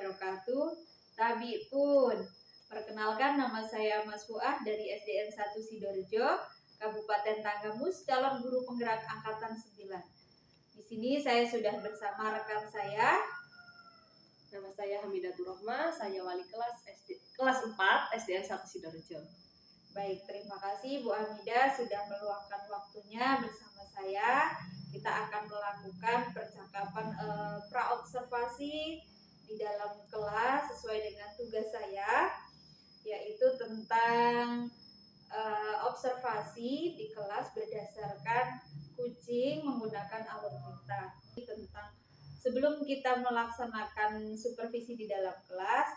wabarakatuh. Tabi pun. Perkenalkan, nama saya Mas Fuad dari SDN 1 Sidoarjo, Kabupaten Tanggamus, calon guru penggerak angkatan 9. Di sini saya sudah bersama rekan saya. Nama saya Hamidatur Rohma, saya wali kelas kelas 4 SDN 1 Sidoarjo. Baik, terima kasih Bu Hamida sudah meluangkan waktunya bersama saya. Kita akan melakukan percakapan praobservasi di dalam kelas sesuai dengan tugas saya, yaitu tentang observasi di kelas berdasarkan kucing menggunakan alur perintah. Tentang sebelum kita melaksanakan supervisi di dalam kelas,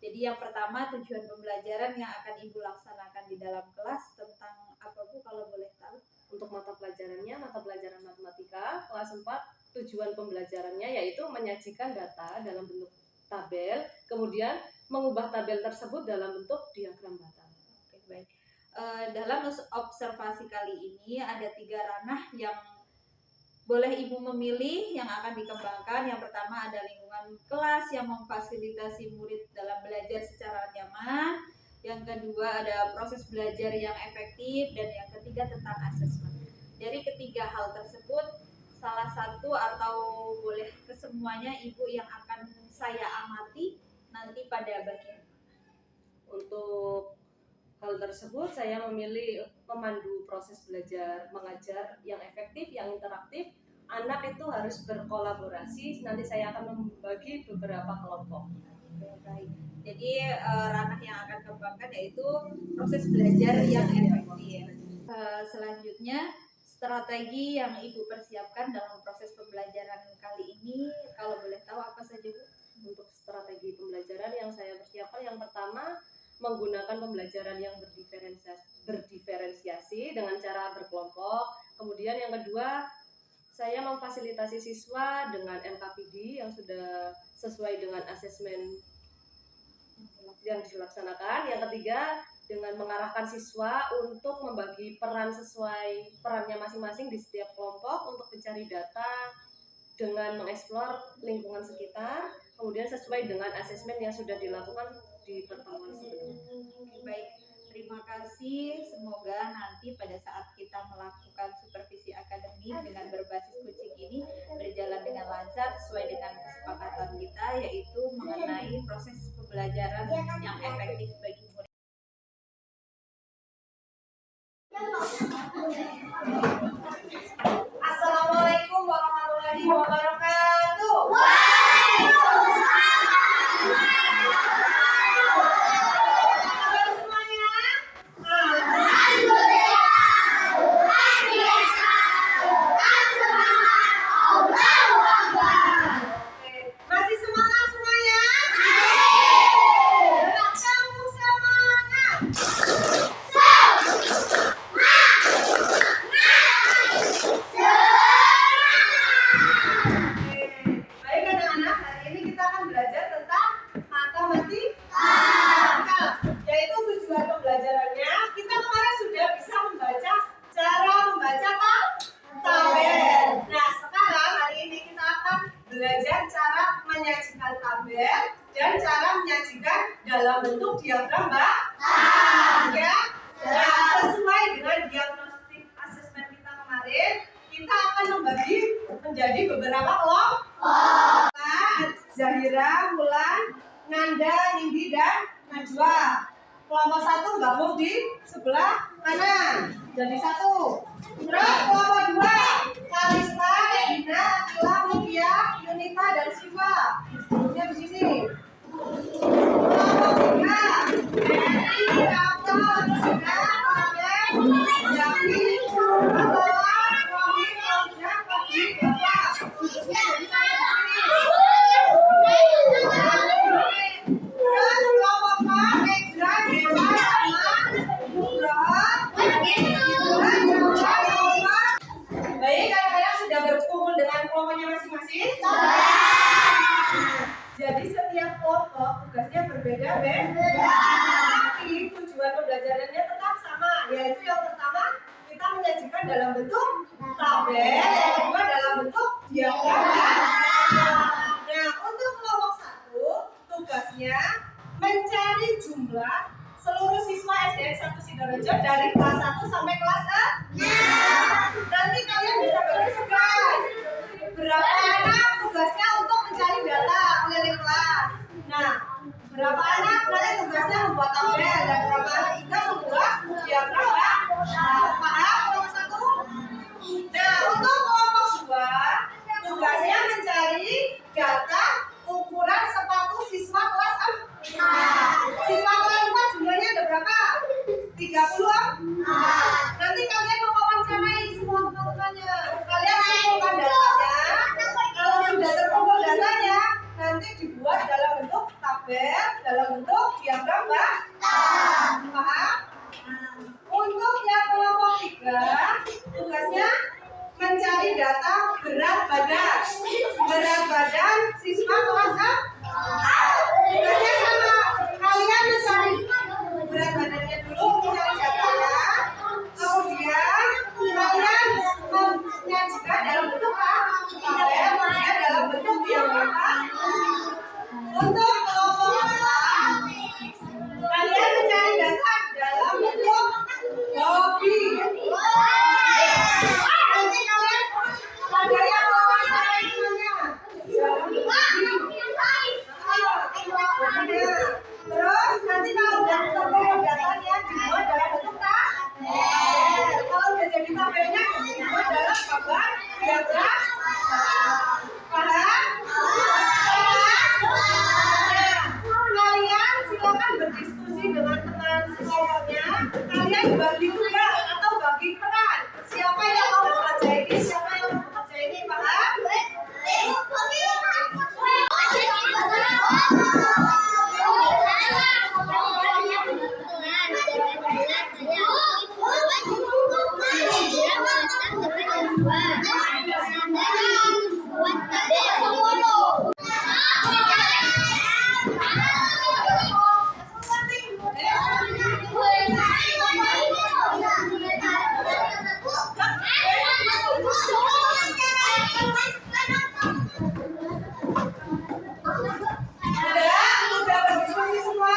jadi yang pertama tujuan pembelajaran yang akan Ibu laksanakan di dalam kelas tentang apa Bu kalau boleh tahu? Untuk mata pelajarannya, mata pelajaran matematika kelas 4, tujuan pembelajarannya yaitu menyajikan data dalam bentuk tabel, kemudian mengubah tabel tersebut dalam bentuk diagram batang. Oke, baik. Dalam observasi kali ini ada 3 ranah yang boleh Ibu memilih yang akan dikembangkan. Yang pertama ada lingkungan kelas yang memfasilitasi murid dalam belajar secara nyaman. Yang kedua ada proses belajar yang efektif. Dan yang ketiga tentang asesmen. Dari ketiga hal tersebut, salah satu atau boleh kesemuanya Ibu yang akan saya amati nanti pada bagian. Untuk hal tersebut saya memilih memandu proses belajar mengajar yang efektif, yang interaktif. Anak itu harus berkolaborasi. Nanti saya akan membagi beberapa kelompok. Baik. Jadi ranah yang akan kembangkan yaitu proses belajar yang efektif. Selanjutnya strategi yang Ibu persiapkan dalam proses pembelajaran kali ini, kalau boleh tahu apa saja Bu? Untuk strategi pembelajaran yang saya persiapkan, yang pertama menggunakan pembelajaran yang berdiferensiasi dengan cara berkelompok. Kemudian yang kedua, saya memfasilitasi siswa dengan LKPD yang sudah sesuai dengan asesmen yang dilaksanakan. Yang ketiga, dengan mengarahkan siswa untuk membagi peran sesuai perannya masing-masing di setiap kelompok untuk mencari data dengan mengeksplor lingkungan sekitar, kemudian sesuai dengan asesmen yang sudah dilakukan di pertemuan sebelumnya. Baik, terima kasih. Semoga nanti pada saat kita melakukan supervisi akademik dengan berbasis kucing ini berjalan dengan lancar sesuai dengan kesepakatan kita, yaitu mengenai proses pembelajaran yang efektif bagi murid. Assalamualaikum warahmatullahi wabarakatuh. Masih semangat semuanya? Kamu semangat. Baik anak-anak, hari ini kita akan belajar tentang matematika, yaitu tujuan pembelajarannya. Kita kemarin sudah bisa cara membaca tabel. Nah, sekarang hari ini kita akan belajar cara menyajikan tabel dan cara menyajikan dalam bentuk diagram batang. Ya, nah, sesuai dengan diagnostik asesmen kita kemarin, kita akan membagi menjadi beberapa kelompok. Zahira, Mulan, Nanda, Nindi, dan Najwa. Kelompok 1 gabung di sebelah kanan, jadi 1. Terus kelompok 2, Kalista, Regina, Akila, Mutia, Yunita, dan Siva. Duduknya di sini. Kelompok 3, Eri, Kaka, Lusina, Karen, Yaki, Abah, Romi, Kauja, Kaki, Bapak. Duduknya jadi terus kelompok 4, Ezra, Deva, Rahma, Nugraha, Baik, anak-anak sudah berkumpul dengan kelompoknya masing-masing? Jadi setiap kelompok tugasnya berbeda-beda. Tapi tujuan pembelajarannya tetap sama, yaitu yang pertama kita menyajikan dalam bentuk tabel, yang kedua dalam bentuk diagram. Nah, untuk kelompok 1 tugasnya mencari jumlah seluruh siswa SDN 1 Sidorejo dari kelas 1 sampai kelas 6. Nanti kalian bisa bagi tugas. Berapa anak tugasnya untuk mencari data keliling kelas. Nah, berapa anak nanti tugasnya membuat tabel dan berapa anak juga membuat diagram. Nah, paham kelompok 1? Nah, untuk kelompok 2 tugasnya mencari data ukuran sepatu siswa kelas 4. Siswa kelas 4 jumlahnya ada berapa? 30. Nanti kalian mewawancarai semua teman-temannya. Kalian kumpulkan datanya. Kalau sudah terkumpul datanya, nanti dibuat dalam bentuk tabel, dalam bentuk diagram, Mbak. Paham? Untuk yang kelompok 3, tugasnya mencari data berat badan. Berat badan siswa kelas 6. Tugasnya sama. Kalian mencari berat badannya dulu, mencari datanya. Kemudian kalian menyajikan dalam bentuk tabel, kemudian dalam bentuk diagram. Untuk kelompok 4, kalian mencari data dalam bentuk hobi. Nanti kalian ada yang mewawancarai temannya dalam hobi. Terus nanti kalau udah terkumpul datanya dibuat dalam bentuk tabel. Kalau udah jadi tabelnya dibuat dalam gambar diagram. Paham? Kalian silakan berdiskusi dengan teman sekelompoknya. Kalian bagi tugas atau bagi peran. Siapa yang mau bekerja ini, siapa yang mau bekerja ini, paham? Sudah berdiskusi semua?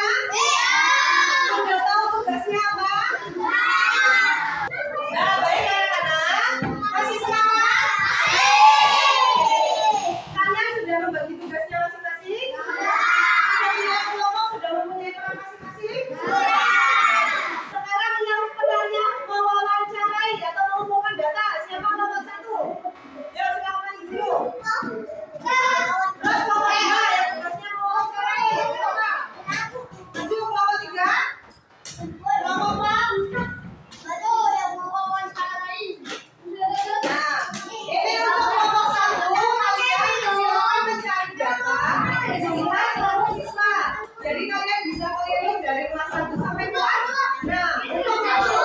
Sudah tahu tugasnya apa? Nah, baik anak-anak. Masih semangat? Kalian sudah membagi tugasnya masing-masing? Setiap kelompok sudah mempunyai peran masing-masing? Sekarang yang perannya mewawancarai atau mengumpulkan data. Siapa kelompok 1? Yuk, silakan maju dulu. Terus kelompok 2 yang tugasnya mewawancarai. Siapa? Maju kelompok 3. Kelompok 4. Nah, ini untuk kelompok 1, kalian silakan mencari data jumlah seluruh siswa. Jadi kalian bisa keliling dari kelas 1 sampai kelas 6. Nah, untuk kelompok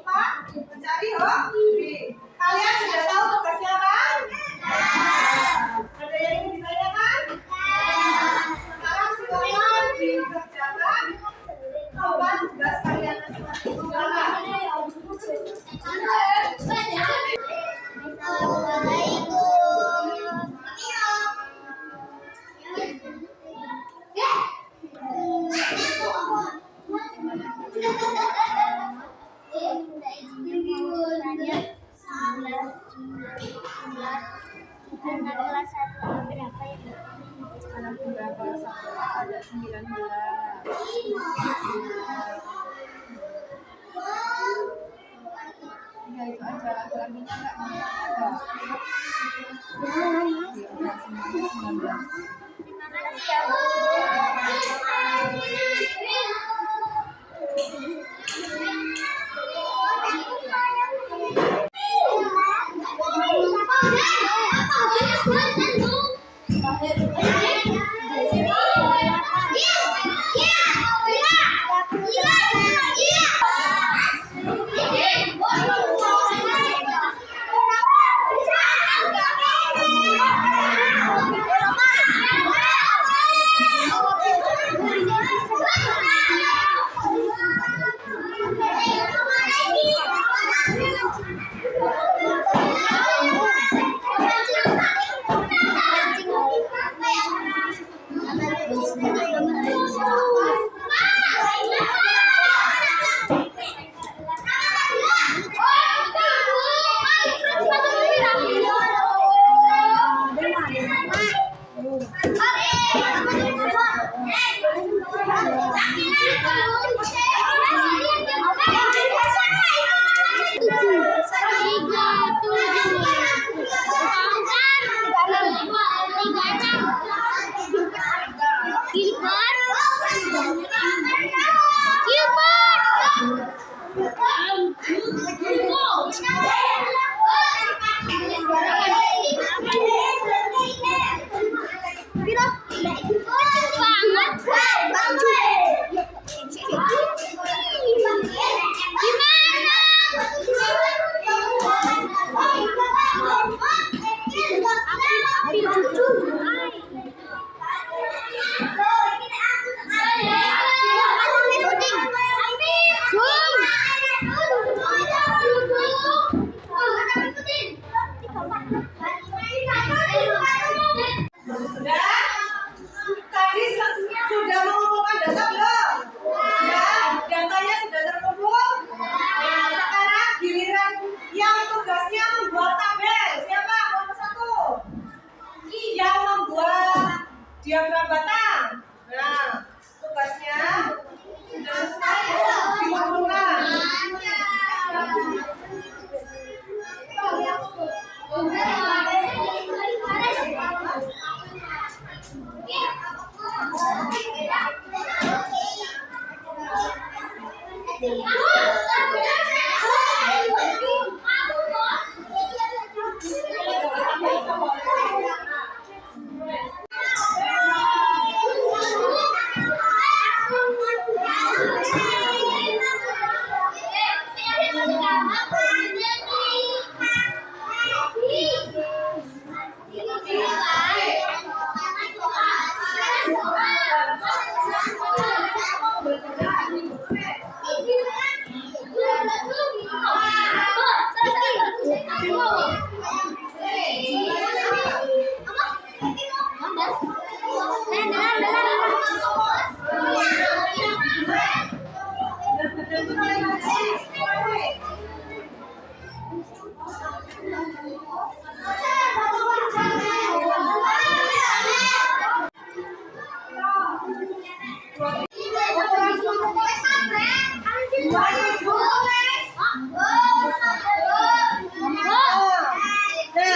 4 mencari hobi. Kalian sudah tahu tugasnya apa? Ada yang ingin ditanyakan? Sekarang silakan dikerjakan apa tugas kalian masing-masing. Silakan. Anak kelas 1 berapa ya? Anak berapa? Ada 19. Ya itu aja, laki-lakinya enggak ada. Ya, 19. Terima kasih ya, Bu. Nah,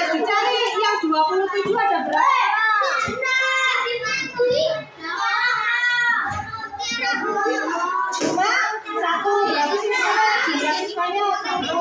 dicari yang 27 ada berapa? Cuma satu. Berarti sini ada jumlah siswanya satu.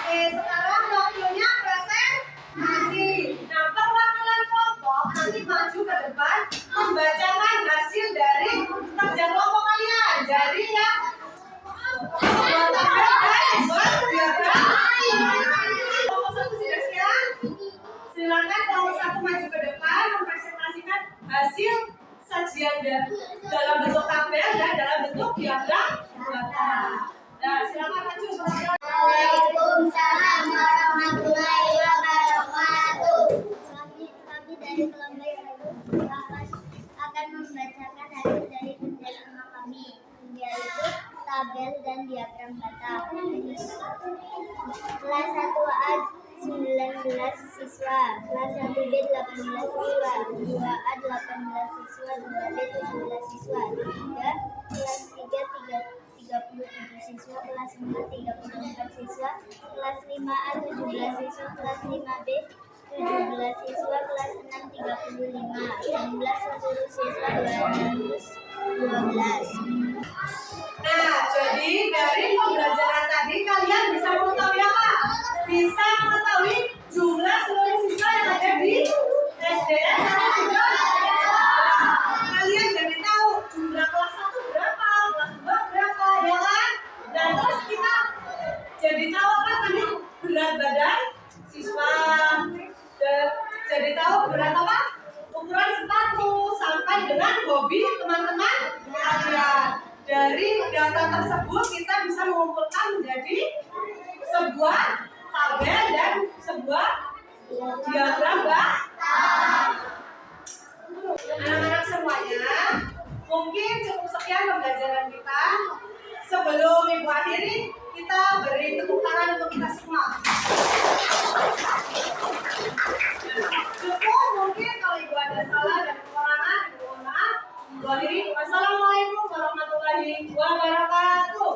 Oke, sekarang waktunya presentasi. Nah, perwakilan kelompok nanti maju ke depan membacakan hasil dari kerja kelompok kalian. Jadi yang buat tabel dan buat diagram. Kelompok satu sudah siap? Silakan kelompok satu maju ke depan mempresentasikan hasil sajian dalam bentuk tabel dan dalam bentuk diagram. Nah, silakan maju. Waalaikumsalam warahmatullahi wabarakatuh. Kami dari kelompok akan membacakan hasil dari kerja sama kami, yaitu tabel dan diagram kata. Kelas 1A 19 siswa, kelas 1B 18 siswa, 2A 18 siswa, 2B 17 siswa, kelas 3 37 siswa, kelas 4 34 siswa, kelas 5A 17 siswa, kelas 5B 17 siswa, kelas 6 35, jumlah seluruh siswa 212. Nah, jadi dari pembelajaran tadi kalian bisa mengetahui apa? Bisa mengetahui jumlah seluruh siswa yang ada di SDN sama juga. Kalian jadi tahu jumlah kelas 1 berapa, kelas 2 berapa, ya kan? Dan terus kita jadi tahu apa tadi berat badan siswa. Dan jadi tahu berat apa? Ukuran sepatu sampai dengan hobi teman-teman kalian. Dari data tersebut kita bisa mengumpulkan menjadi sebuah tabel dan sebuah diagram, Mbak. Anak-anak semuanya, mungkin cukup sekian pembelajaran kita. Sebelum Ibu akhiri, kita beri tepuk tangan untuk kita semua. Cukup, mungkin kalau Ibu ada salah dan kekurangan, Ibu mohon maaf. Ibu akhiri. Wassalamualaikum warahmatullahi wabarakatuh.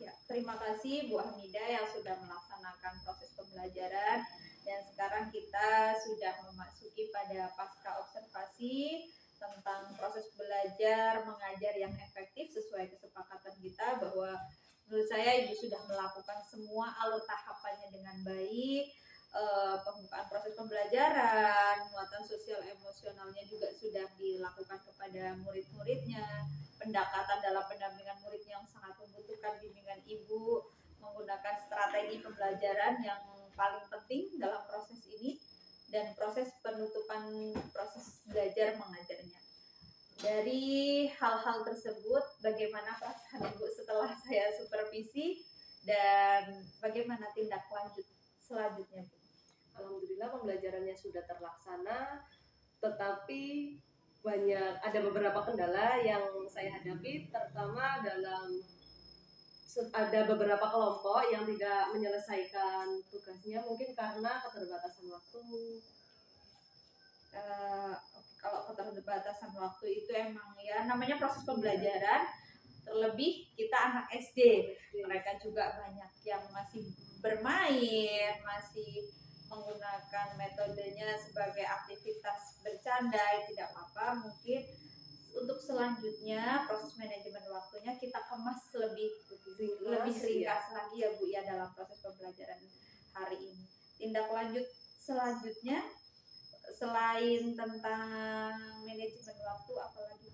Ya, terima kasih Bu Hamidah yang sudah melaksanakan proses pembelajaran, dan sekarang kita sudah memasuki pada pasca observasi tentang proses belajar mengajar yang efektif sesuai kesepakatan kita, bahwa menurut saya Ibu sudah melakukan semua alur tahapannya dengan baik. Pembukaan proses pembelajaran, muatan sosial emosionalnya juga sudah dilakukan kepada murid-muridnya, pendekatan dalam pendampingan murid yang sangat membutuhkan bimbingan Ibu, menggunakan strategi materi pembelajaran yang paling penting dalam proses ini dan proses penutupan proses belajar mengajarnya. Dari hal-hal tersebut, bagaimana perasaan Ibu setelah saya supervisi dan bagaimana tindak lanjut selanjutnya, Bu? Alhamdulillah pembelajarannya sudah terlaksana, tetapi ada beberapa kendala yang saya hadapi, terutama ada beberapa kelompok yang tidak menyelesaikan tugasnya mungkin karena keterbatasan waktu. Kalau keterbatasan waktu itu emang ya namanya proses pembelajaran, terlebih kita anak SD, mereka juga banyak yang masih bermain, masih menggunakan metodenya sebagai aktivitas bercanda, tidak apa-apa. Mungkin untuk selanjutnya proses manajemen waktunya kita kemas lebih ringkas lagi ya Bu ya dalam proses pembelajaran hari ini. Tindak lanjut selanjutnya selain tentang manajemen waktu apalagi?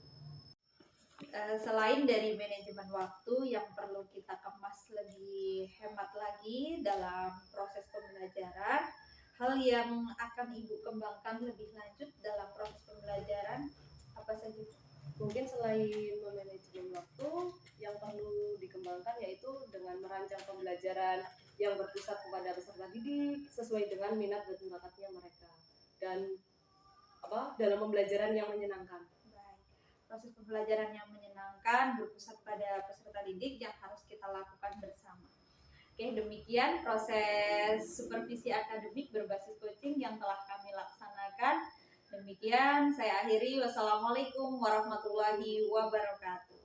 Selain dari manajemen waktu yang perlu kita kemas lebih hemat lagi dalam proses pembelajaran, hal yang akan Ibu kembangkan lebih lanjut dalam proses pembelajaran apa saja? Mungkin selain memanajemen waktu, yang perlu dikembangkan yaitu dengan merancang pembelajaran yang berpusat kepada peserta didik sesuai dengan minat dan bakatnya mereka, dan dalam pembelajaran yang menyenangkan. Baik. Proses pembelajaran yang menyenangkan berpusat pada peserta didik yang harus kita lakukan bersama. Oke, demikian proses supervisi akademik berbasis coaching yang telah kami laksanakan. Demikian saya akhiri. Wassalamualaikum warahmatullahi wabarakatuh.